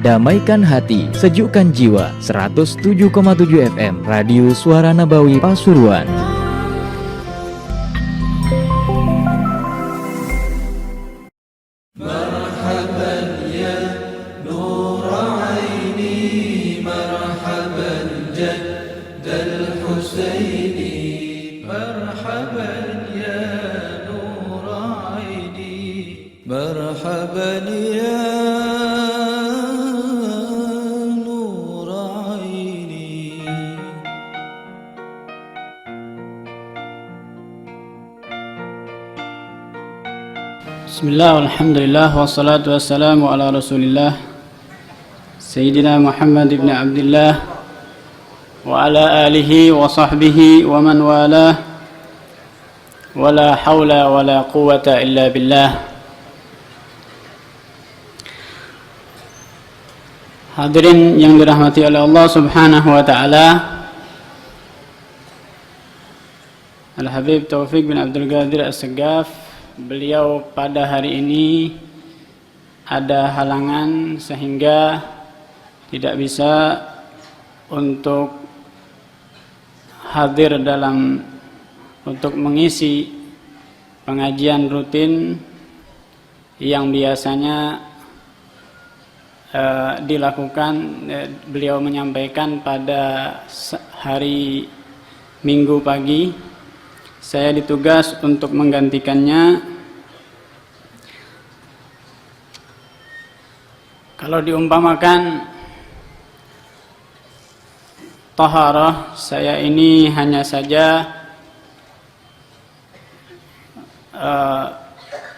Damaikan hati, sejukkan jiwa. 107,7 FM Radio Suara Nabawi Pasuruan. Marhaban ya nur aini, marhaban jaddal Husaini. Marhaban ya nur aini, marhaban ya Bismillah, alhamdulillah, wassalatu wassalamu ala rasulillah Sayyidina Muhammad ibn Abdullah wa ala alihi wa sahbihi wa man walah wa la hawla wa la quwata illa billah. Hadirin yang dirahmati oleh Allah subhanahu wa ta'ala, Al-Habib Taufik bin Abdul Qadir As-Saggaf, beliau pada hari ini ada halangan sehingga tidak bisa untuk hadir untuk mengisi pengajian rutin yang biasanya dilakukan. Beliau menyampaikan pada hari Minggu pagi. Saya ditugas untuk menggantikannya. Kalau diumpamakan taharah, saya ini hanya saja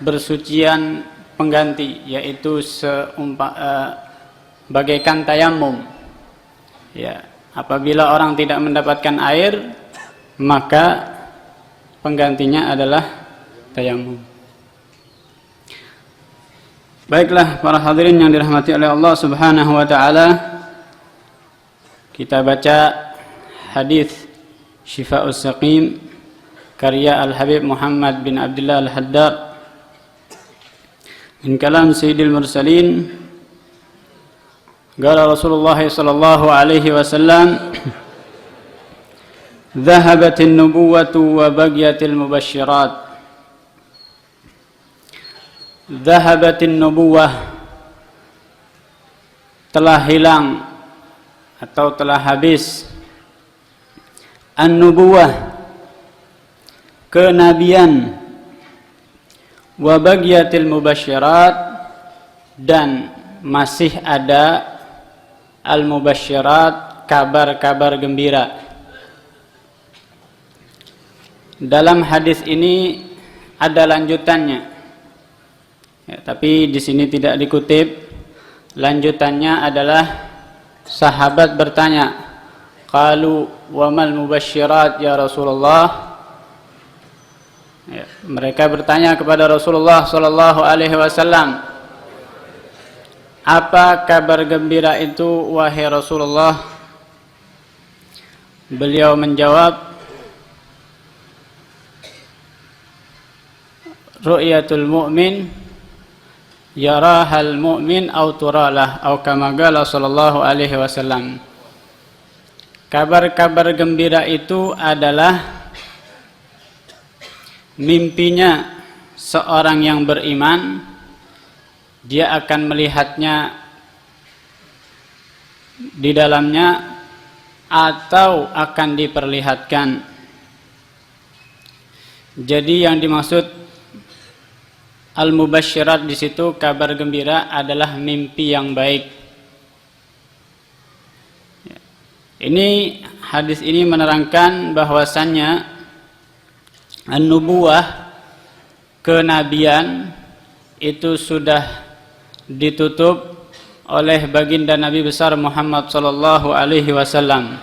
bersucian pengganti, yaitu bagaikan tayamum. Ya, apabila orang tidak mendapatkan air, maka penggantinya adalah tayamum. Baiklah para hadirin yang dirahmati oleh Allah Subhanahu wa taala, kita baca hadis Syifa'us Saqim karya Al-Habib Muhammad bin Abdullah Al-Haddad min kalam Sayyidil Mursalin. Qala Rasulullah sallallahu alaihi wasallam, Dhahabatin nubuwatu wa bagiyatil mubasyirat. Dhahabatin nubuwah, telah hilang atau telah habis. An-nubuwah, kenabian. Wa bagiyatil mubasyirat, dan masih ada al-mubasyirat, kabar-kabar gembira. Dalam hadis ini ada lanjutannya, ya, tapi di sini tidak dikutip. Lanjutannya adalah sahabat bertanya, qalu wa mal mubasyirat ya Rasulullah. Ya, mereka bertanya kepada Rasulullah sallallahu alaihi wasallam, apa kabar gembira itu wahai Rasulullah? Beliau menjawab, ru'yatul mu'min yarahal mu'min aw turalah, aw kama qala sallallahu alaihi wasallam. Kabar-kabar gembira itu adalah mimpinya seorang yang beriman. Dia akan melihatnya di dalamnya atau akan diperlihatkan. Jadi yang dimaksud al-mubasyirat di situ, kabar gembira, adalah mimpi yang baik. Ini hadis ini menerangkan bahwasannya an-nubuwah, kenabian, itu sudah ditutup oleh baginda Nabi besar Muhammad sallallahu alaihi wasallam.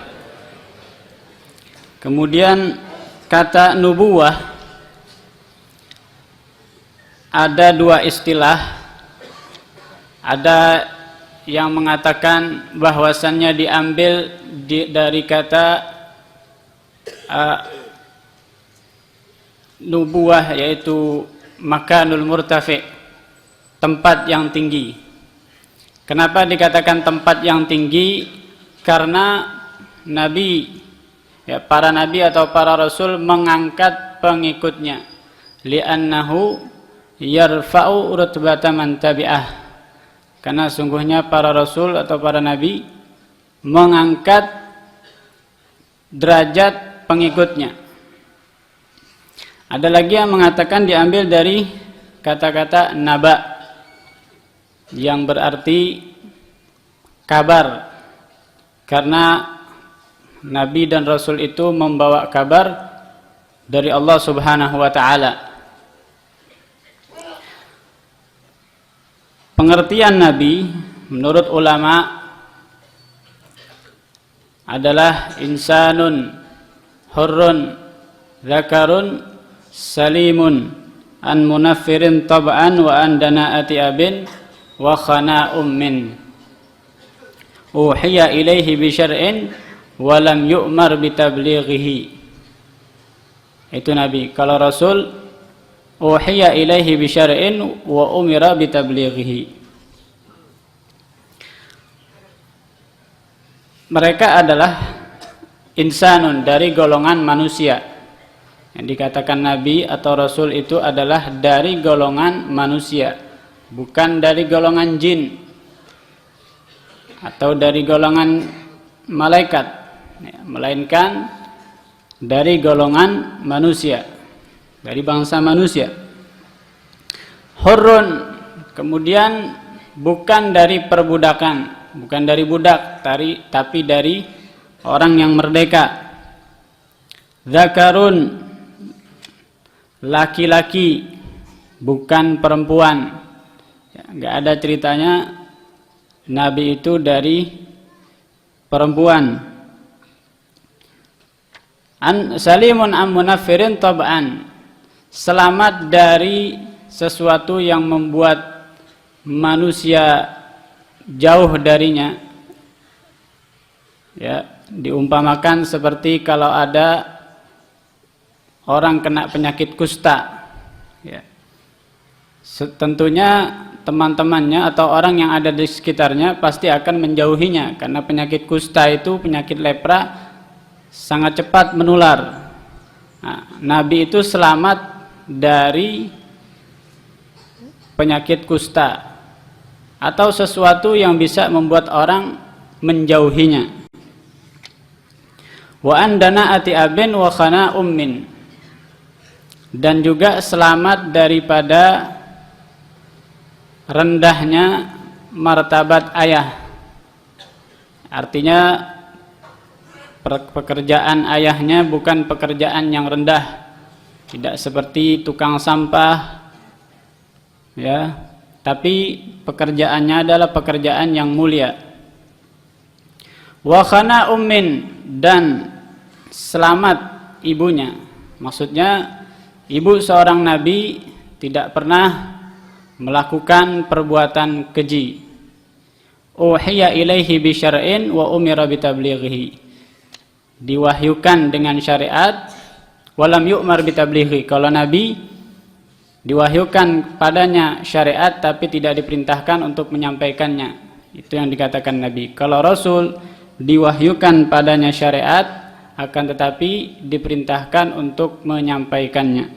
Kemudian kata nubuwah, ada dua istilah. Ada yang mengatakan bahwasannya diambil dari kata nubuwah, yaitu makanul murtafi, tempat yang tinggi. Kenapa dikatakan tempat yang tinggi? Karena nabi, para nabi atau para rasul mengangkat pengikutnya. Li'annahu yarfa'u rutbata man tabi'ah. Karena sungguhnya para rasul atau para nabi mengangkat derajat pengikutnya. Ada lagi yang mengatakan diambil dari kata-kata naba yang berarti kabar, karena nabi dan rasul itu membawa kabar dari Allah Subhanahu wa taala. Pengertian nabi menurut ulama adalah insanun hurrun zakarun salimun an munaffirin tab'an wa an dana'ati abin wa khana'um min uhiya ilaihi bi syar'in wa lam yu'mar bi tablighihi. Itu nabi. Kalau rasul uhiya ilaihi bi syar'in wa umira bi tablighihi. Mereka adalah insanun, dari golongan manusia. Yang dikatakan nabi atau rasul itu adalah dari golongan manusia, bukan dari golongan jin atau dari golongan malaikat, melainkan dari golongan manusia, dari bangsa manusia. Hurrun, kemudian bukan dari perbudakan, bukan dari budak, tapi dari orang yang merdeka. Zakarun, laki-laki, bukan perempuan. Nggak ada ceritanya nabi itu dari perempuan. Salimun am munaffirin tab'an, selamat dari sesuatu yang membuat manusia jauh darinya. Ya, diumpamakan seperti kalau ada orang kena penyakit kusta, ya, tentunya teman-temannya atau orang yang ada di sekitarnya pasti akan menjauhinya, karena penyakit kusta itu, penyakit lepra, sangat cepat menular. Nah, nabi itu selamat dari penyakit kusta atau sesuatu yang bisa membuat orang menjauhinya. Wa andana ati abin wa khana ummin, dan juga selamat daripada rendahnya martabat ayah. Artinya pekerjaan ayahnya bukan pekerjaan yang rendah, tidak seperti tukang sampah, ya, tapi pekerjaannya adalah pekerjaan yang mulia. Wa khana ummin, dan selamat ibunya. Maksudnya ibu seorang nabi tidak pernah melakukan perbuatan keji. Uhiya ilaihi bi syar'in wa umira bi tablighihi, diwahyukan dengan syariat, walam yu'mar bi tablighi. Kalau nabi diwahyukan padanya syariat tapi tidak diperintahkan untuk menyampaikannya. Itu yang dikatakan nabi. Kalau rasul diwahyukan padanya syariat akan tetapi diperintahkan untuk menyampaikannya.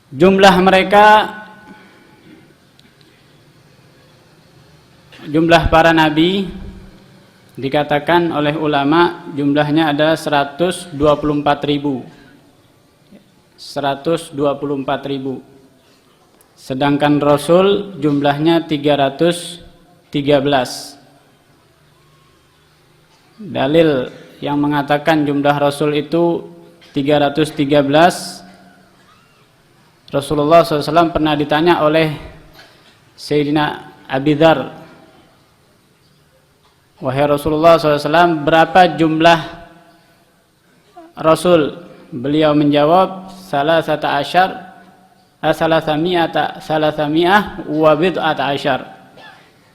Jumlah mereka, jumlah para nabi dikatakan oleh ulama jumlahnya ada 124.000. 124.000. Sedangkan rasul jumlahnya 313. Dalil yang mengatakan jumlah rasul itu 313, Rasulullah SAW pernah ditanya oleh Sayyidina Abi Dzar, wahai Rasulullah SAW, berapa jumlah rasul? Beliau menjawab, salasami'ah wa bid'ata asyar,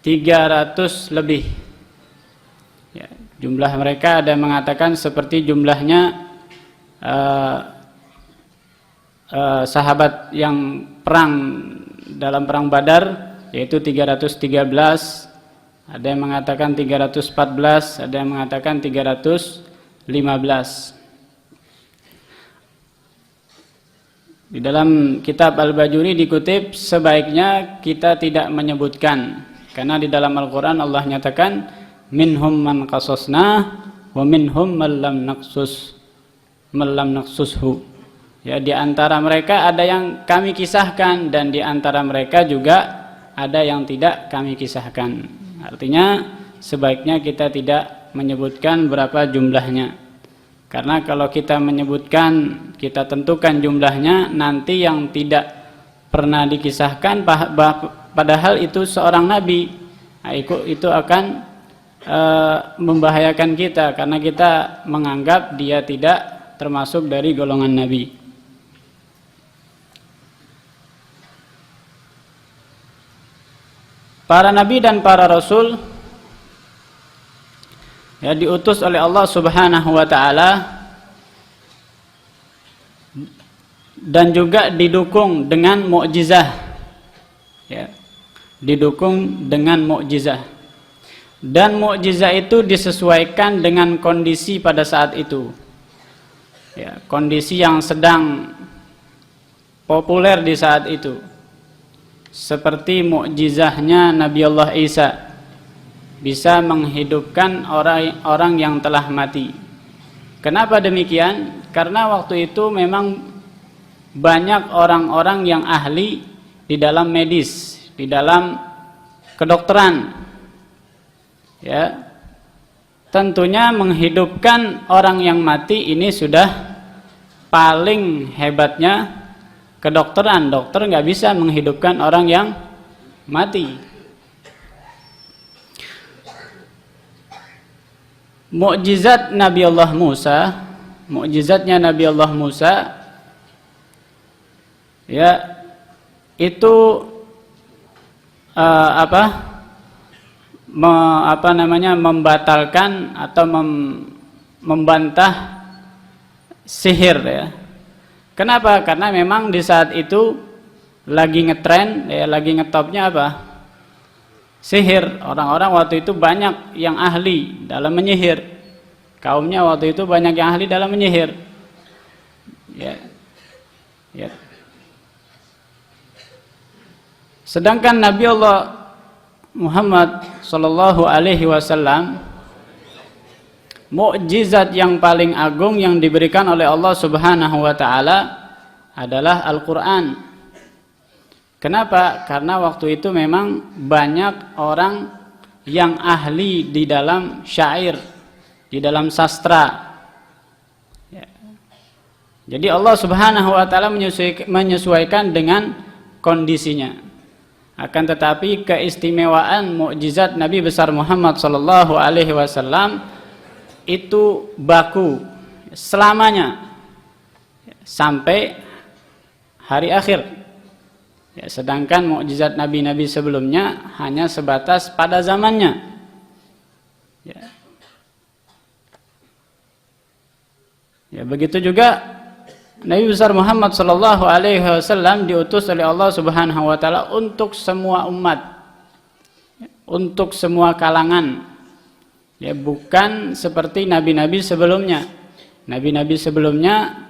300 lebih. Ya, jumlah mereka ada yang mengatakan seperti jumlahnya sahabat yang perang dalam perang Badar, yaitu 313, ada yang mengatakan 314, ada yang mengatakan 315. Di dalam kitab Al-Bajuri dikutip sebaiknya kita tidak menyebutkan, karena di dalam Al-Quran Allah nyatakan minhum man qasasna wa minhum man lam naqsushu. Ya, di antara mereka ada yang kami kisahkan dan di antara mereka juga ada yang tidak kami kisahkan. Artinya sebaiknya kita tidak menyebutkan berapa jumlahnya. Karena kalau kita menyebutkan, kita tentukan jumlahnya, nanti yang tidak pernah dikisahkan padahal itu seorang nabi, nah, itu akan membahayakan kita, karena kita menganggap dia tidak termasuk dari golongan nabi. Para nabi dan para rasul ya diutus oleh Allah Subhanahu wa taala dan juga didukung dengan mukjizah. Ya. Didukung dengan mukjizah. Dan mukjizah itu disesuaikan dengan kondisi pada saat itu. Ya, kondisi yang sedang populer di saat itu. Seperti mukjizahnya Nabi Allah Isa, bisa menghidupkan orang yang telah mati. Kenapa demikian? Karena waktu itu memang banyak orang-orang yang ahli di dalam medis, di dalam kedokteran. Ya. Tentunya menghidupkan orang yang mati ini sudah paling hebatnya kedokteran. Dokter nggak bisa menghidupkan orang yang mati. Mukjizat Nabi Allah Musa, mukjizatnya Nabi Allah Musa, ya itu membatalkan atau membantah sihir, ya. Kenapa? Karena memang di saat itu lagi ngetren, ya, lagi ngetopnya apa? Sihir. Orang-orang waktu itu banyak yang ahli dalam menyihir. Kaumnya waktu itu banyak yang ahli dalam menyihir. Ya. Ya. Sedangkan Nabi Allah Muhammad sallallahu alaihi wasallam, mukjizat yang paling agung yang diberikan oleh Allah Subhanahu wa taala adalah Al-Qur'an. Kenapa? Karena waktu itu memang banyak orang yang ahli di dalam syair, di dalam sastra. Ya. Jadi Allah Subhanahu wa taala menyesuaikan dengan kondisinya. Akan tetapi keistimewaan mukjizat Nabi besar Muhammad sallallahu alaihi wasallam itu baku selamanya sampai hari akhir. Ya, sedangkan mukjizat nabi-nabi sebelumnya hanya sebatas pada zamannya. Ya. Ya, begitu juga Nabi besar Muhammad sallallahu alaihi wasallam diutus oleh Allah Subhanahu wa taala untuk semua umat, untuk semua kalangan. Ya, bukan seperti nabi-nabi sebelumnya. Nabi-nabi sebelumnya,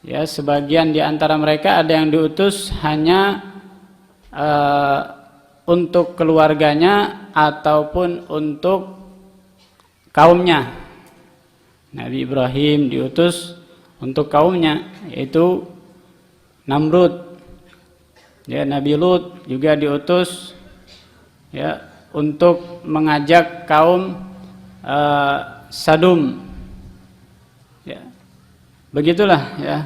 ya, sebagian di antara mereka ada yang diutus hanya untuk keluarganya ataupun untuk kaumnya. Nabi Ibrahim diutus untuk kaumnya, yaitu Namrud. Ya, Nabi Lut juga diutus, ya, untuk mengajak kaum Sadum. Ya. Begitulah, ya.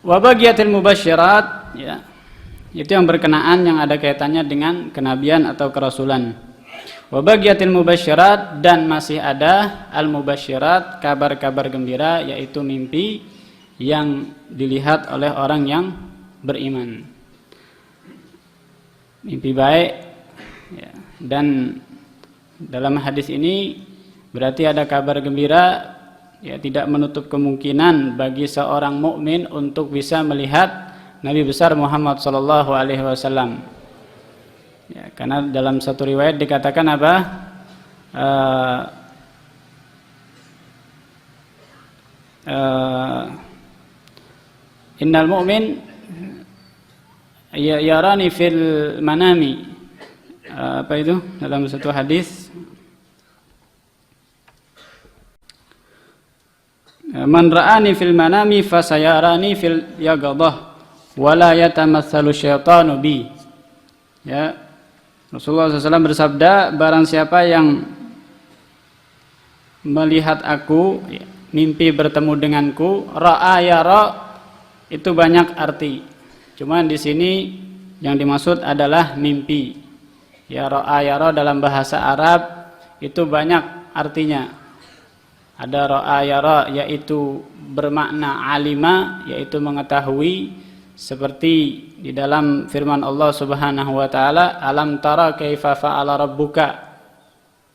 Wa baqiyatul mubasysyirat, ya. Itu yang berkenaan, yang ada kaitannya dengan kenabian atau kerasulan. Wa baqiyatul mubasysyirat, dan masih ada al-mubasysyirat, kabar-kabar gembira, yaitu mimpi yang dilihat oleh orang yang beriman. Mimpi baik, ya. Dan dalam hadis ini berarti ada kabar gembira, ya tidak menutup kemungkinan bagi seorang mukmin untuk bisa melihat Nabi besar Muhammad sallallahu alaihi wasallam. Ya, karena dalam satu riwayat dikatakan apa? Innal mu'min yarani fil manami. Apa itu? Dalam satu hadis, man ra'ani fil manami fasayarani fil yaqadah wala yatamatsalu syaitanu bi. Ya, Rasulullah SAW bersabda, barang siapa yang melihat aku, mimpi bertemu denganku, ra'a yara, itu banyak arti. Cuman di sini yang dimaksud adalah mimpi. Ya, ra'a yara dalam bahasa Arab itu banyak artinya. Ada ra'a yara yaitu bermakna alima, yaitu mengetahui, seperti di dalam firman Allah Subhanahu wa taala, alam tara kaifa fa'ala rabbuka.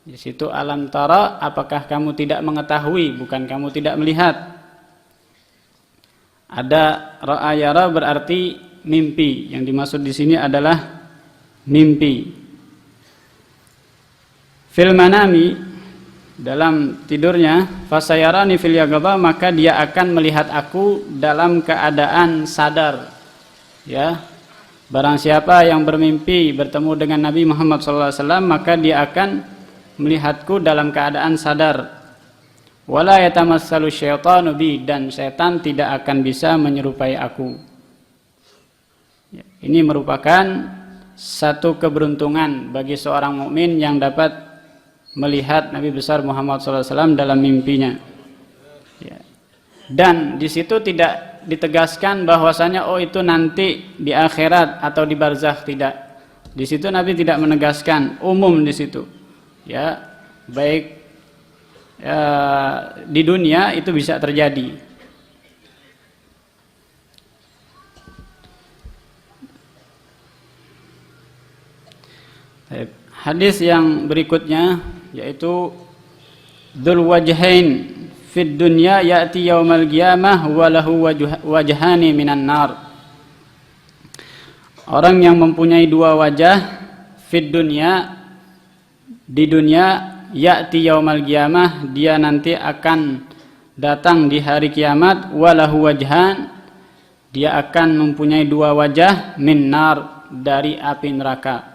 Di situ alam tara, apakah kamu tidak mengetahui, bukan kamu tidak melihat. Ada ra'a yara berarti mimpi. Yang dimaksud di sini adalah mimpi. Fil manami, dalam tidurnya, fasayarani fil yaqadha, maka dia akan melihat aku dalam keadaan sadar. Ya, barang siapa yang bermimpi bertemu dengan Nabi Muhammad SAW, maka dia akan melihatku dalam keadaan sadar. Wala yatamassalu syaitanu bi, dan setan tidak akan bisa menyerupai aku. Ya, ini merupakan satu keberuntungan bagi seorang mukmin yang dapat melihat Nabi besar Muhammad SAW dalam mimpinya. Ya. Dan di situ tidak ditegaskan bahwasanya oh itu nanti di akhirat atau di barzakh, tidak. Di situ Nabi tidak menegaskan, umum di situ. Ya, baik di dunia itu bisa terjadi. Hadis yang berikutnya yaitu dzul wajhain fid dunya ya'ti yaumal qiyamah wa lahu wajhani minan nar. Orang yang mempunyai dua wajah fid dunya, di dunia, ya'ti yaumal qiyamah, dia nanti akan datang di hari kiamat, wa lahu wajhan, dia akan mempunyai dua wajah, min nar, dari api neraka.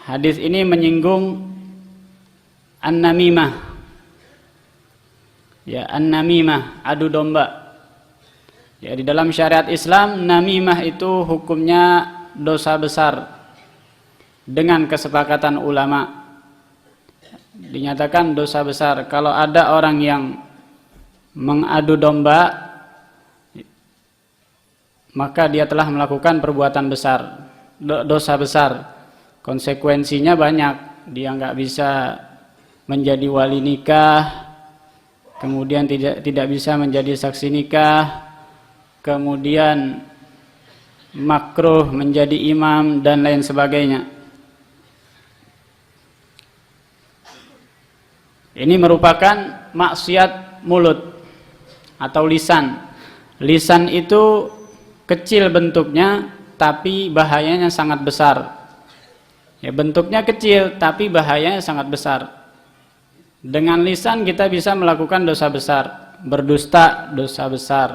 Hadis ini menyinggung an-namimah. Ya, an-namimah, adu domba. Ya, di dalam syariat Islam, namimah itu hukumnya dosa besar dengan kesepakatan ulama. Dinyatakan dosa besar kalau ada orang yang mengadu domba, maka dia telah melakukan perbuatan besar, dosa besar. Konsekuensinya banyak, dia nggak bisa menjadi wali nikah, kemudian tidak bisa menjadi saksi nikah, kemudian makruh menjadi imam dan lain sebagainya. Ini merupakan maksiat mulut atau lisan. Lisan itu kecil bentuknya, tapi bahayanya sangat besar. Ya, bentuknya kecil tapi bahayanya sangat besar. Dengan lisan kita bisa melakukan dosa besar. Berdusta dosa besar.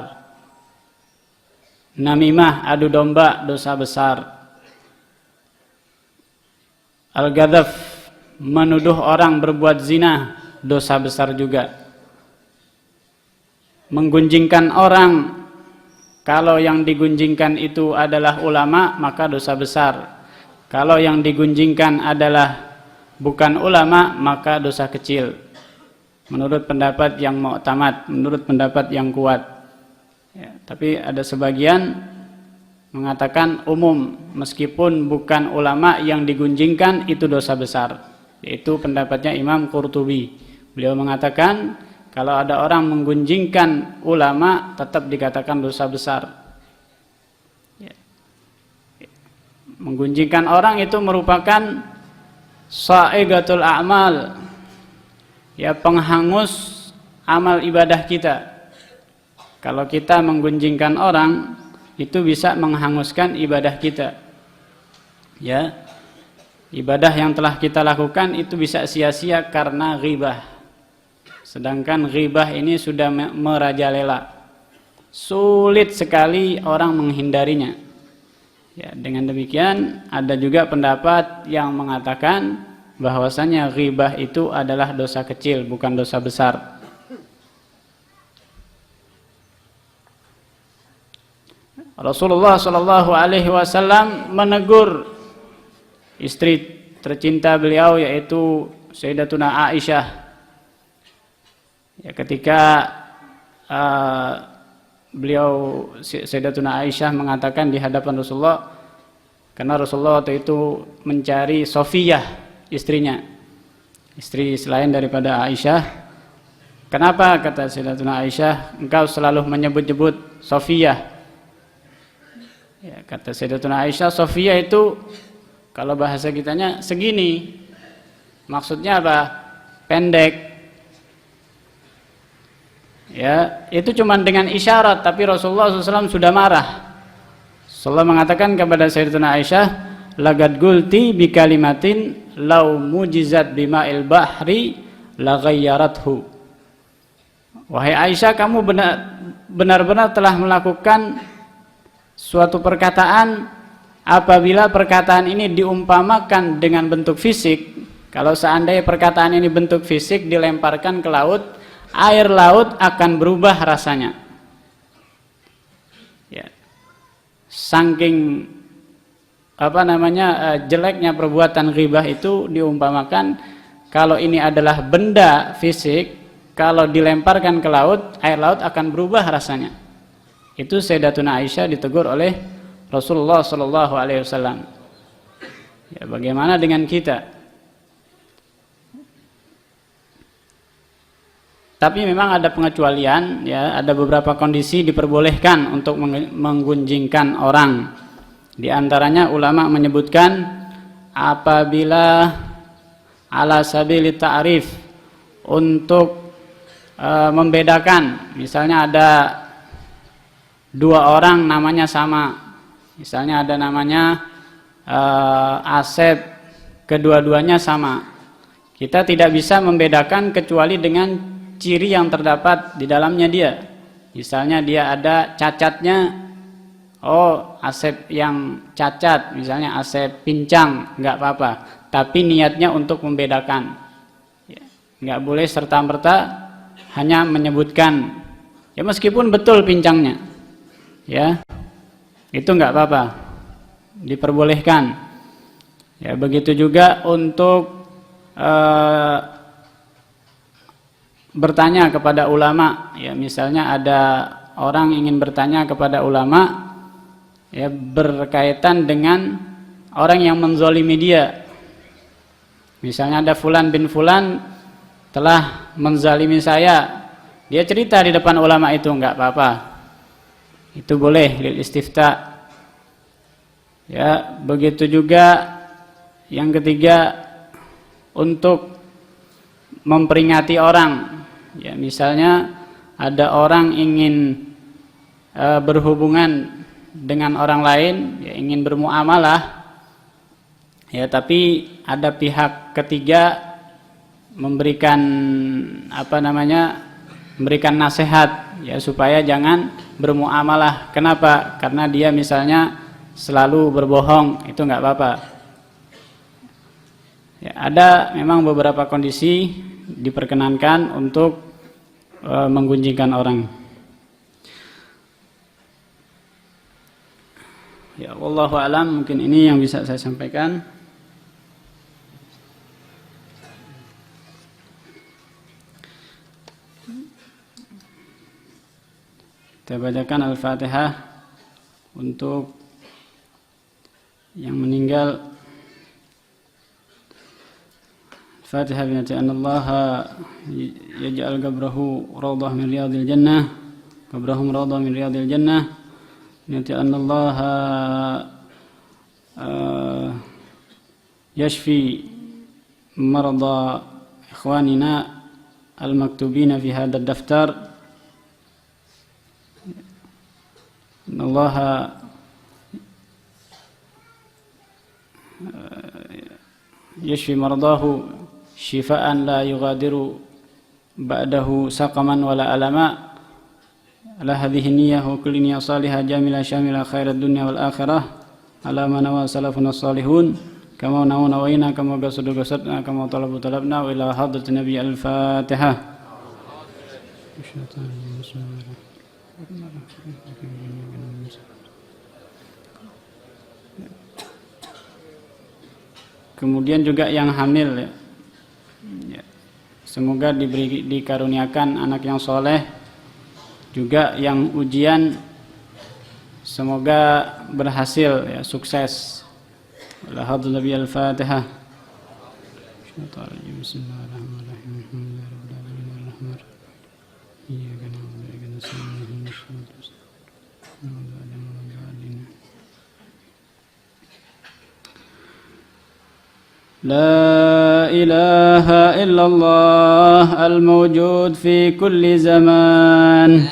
Namimah, adu domba, dosa besar. Al-ghadhaf, menuduh orang berbuat zina, dosa besar juga. Menggunjingkan orang, kalau yang digunjingkan itu adalah ulama, maka dosa besar. Kalau yang digunjingkan adalah bukan ulama, maka dosa kecil. Menurut pendapat yang mu'tamad, menurut pendapat yang kuat. Ya, tapi ada sebagian mengatakan umum, meskipun bukan ulama yang digunjingkan itu dosa besar. Yaitu pendapatnya Imam Qurtubi. Beliau mengatakan kalau ada orang menggunjingkan ulama tetap dikatakan dosa besar. Menggunjingkan orang itu merupakan sa'igatul a'mal, ya, penghangus amal ibadah kita. Kalau kita menggunjingkan orang, itu bisa menghanguskan ibadah kita. Ya, ibadah yang telah kita lakukan itu bisa sia-sia karena ghibah. Sedangkan ghibah ini sudah merajalela. Sulit sekali orang menghindarinya. Ya, dengan demikian ada juga pendapat yang mengatakan bahwasanya ghibah itu adalah dosa kecil, bukan dosa besar. Rasulullah Shallallahu Alaihi Wasallam menegur istri tercinta beliau, yaitu Sayyidatuna Aisyah. Ya, ketika Sayyidatuna Aisyah mengatakan di hadapan Rasulullah, karena Rasulullah waktu itu mencari Sofiyah, istrinya, istri selain daripada Aisyah. Kenapa, kata Sayyidatuna Aisyah, engkau selalu menyebut-nyebut Sofiyah? Ya, kata Sayyidatuna Aisyah, Sofiyah itu kalau bahasa kitanya segini, maksudnya apa? Pendek. Ya, itu cuma dengan isyarat, tapi Rasulullah SAW sudah marah. Rasulullah mengatakan kepada Sayyidatuna Aisyah, lagad gulti bi kalimatin law mujizat bima'il bahri la ghayyarathu. Wahai Aisyah, kamu benar-benar telah melakukan suatu perkataan apabila perkataan ini diumpamakan dengan bentuk fisik. Kalau seandainya perkataan ini bentuk fisik dilemparkan ke laut, air laut akan berubah rasanya. Ya. Saking jeleknya perbuatan ghibah itu diumpamakan, kalau ini adalah benda fisik, kalau dilemparkan ke laut, air laut akan berubah rasanya. Itu Sayyidatuna Aisyah ditegur oleh Rasulullah Shallallahu Alaihi Wasallam. Ya, bagaimana dengan kita? Tapi memang ada pengecualian, ya, ada beberapa kondisi diperbolehkan untuk menggunjingkan orang. Di antaranya ulama menyebutkan apabila ala sabili ta'rif, untuk membedakan. Misalnya ada dua orang namanya sama. Misalnya ada namanya Asep, kedua-duanya sama. Kita tidak bisa membedakan kecuali dengan ciri yang terdapat di dalamnya dia. Misalnya dia ada cacatnya, oh Asep yang cacat, misalnya Asep pincang, nggak apa-apa. Tapi niatnya untuk membedakan, nggak boleh serta-merta hanya menyebutkan. Ya meskipun betul pincangnya, ya itu nggak apa-apa, diperbolehkan. Ya begitu juga untuk bertanya kepada ulama, ya misalnya ada orang ingin bertanya kepada ulama, ya berkaitan dengan orang yang menzalimi dia. Misalnya ada fulan bin fulan telah menzalimi saya, dia cerita di depan ulama itu, enggak apa-apa, itu boleh lil istifta. Ya begitu juga yang ketiga, untuk memperingati orang. Ya misalnya ada orang ingin berhubungan dengan orang lain, ya ingin bermuamalah, ya tapi ada pihak ketiga memberikan memberikan nasihat, ya supaya jangan bermuamalah. Kenapa? Karena dia misalnya selalu berbohong, itu nggak apa-apa. Ya, ada memang beberapa kondisi diperkenankan untuk menggunjingkan orang. Ya, wallahu a'lam, mungkin ini yang bisa saya sampaikan. Kita bacakan Al-Fatihah untuk yang meninggal. Fatihah binati anallaha yaj'al qabrahu rawdah min riyadil jannah, qabrahum rawdah min riyadil jannah, binati anallaha yashfi marada ikhwanina المكتوبين في هذا الدفتر. إن الله يشفي مرضاه شفاء لا يغادر بعده سقما ولا ألما. على هذه النية وكل نية صالحة جاملة شاملة خير الدنيا والآخرة على ما نوى سلفنا الصالحون كما نوينا كما قصدنا كما طلبنا وإلى حضرة النبي. الفاتحة. Kemudian juga yang hamil, ya. Semoga dikaruniakan anak yang soleh. Juga yang ujian semoga berhasil, ya, sukses. Alhamdulillah. Nabi al-Fatihah. لا إله إلا الله الموجود في كل زمان.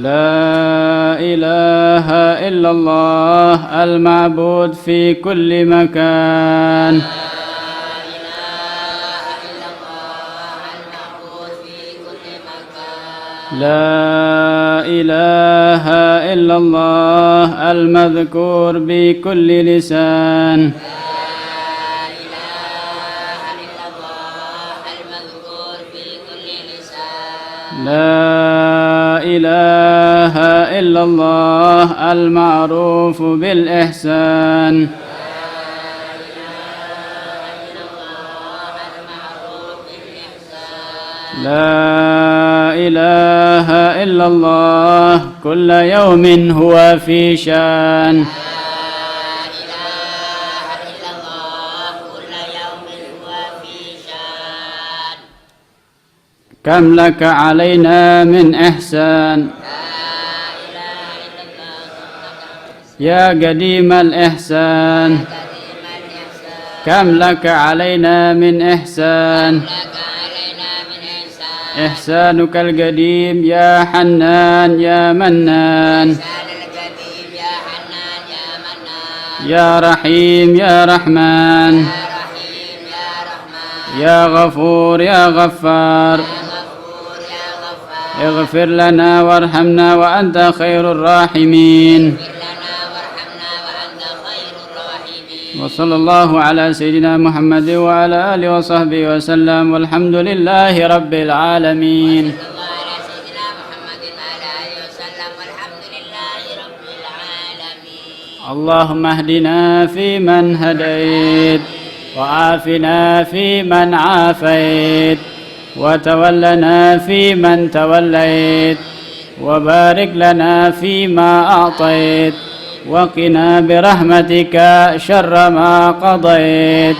لا إله إلا الله المعبود في كل مكان. لا إله إلا الله المذكور بكل لسان. لا إله إلا الله المعروف بالإحسان. لا إله إلا الله كل يوم هو في شان. كم لك علينا من إحسان يا قديم الإحسان. كم لك علينا من إحسان إحسانك القديم يا حنان يا منان. يا رحيم يا رحمن يا غفور يا غفار. اغفر لنا وارحمنا وأنت خير الراحمين. وصلى الله على سيدنا محمد وعلى آله وصحبه وسلم والحمد لله رب العالمين. اللهم اهدنا فيمن هديت وعافنا فيمن عافيت وتولنا فيمن توليت وبارك لنا فيما أعطيت وقنا برحمتك شر ما قضيت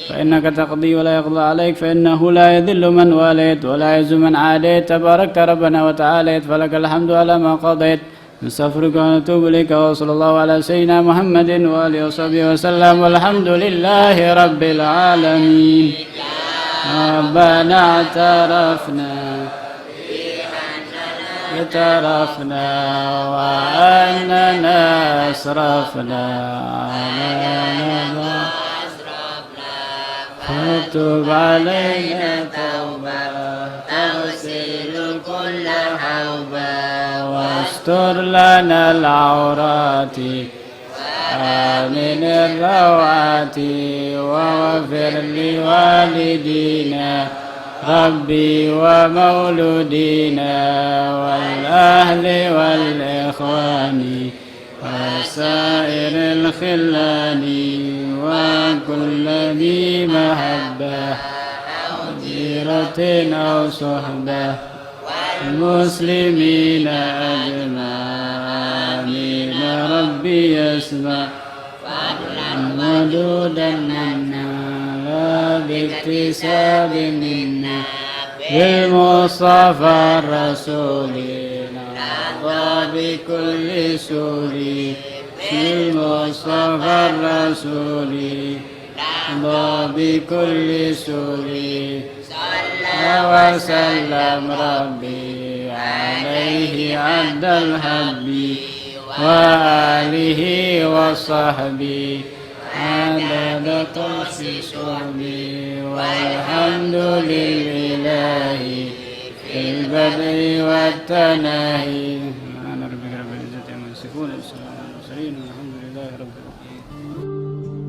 فإنك تقضي ولا يقضى عليك فإنه لا يذل من واليت ولا يعز من عاديت تباركت ربنا وتعاليت فلك الحمد على ما قضيت. نستغفرك ونتوب إليك وصلى الله على سيدنا محمد وآله وصحبه وسلم والحمد لله رب العالمين. ربنا اعترفنا وأننا أسرفنا على فتب علينا توبة تغسل كل حوبة واستر لنا العورات آمن الروعات واغفر لوالدينا ربي ومولودينا والأهل والإخوان وسائر الخلان وكل ذي محبة أو جيرة أو صحبة المسلمين أجمعين ربي يسمع ودودا منا لا باكتساب منا بالمصطفى الرسول نرضى بكل سوري المصطفى الرسول بكل سوري صلى وسلم ربي عليه عد الحب وآله وصحبه عدد طرف صحبي والحمد لله في البدء والتناهي سبحان ربك رب العزة عما يصفون والسلام على المرسلين والحمد لله رب العالمين.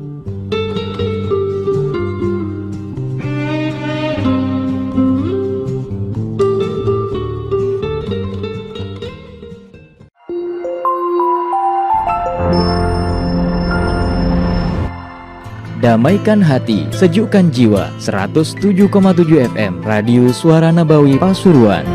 Damaikan hati, sejukkan jiwa. 107,7 FM Radio Suara Nabawi Pasuruan.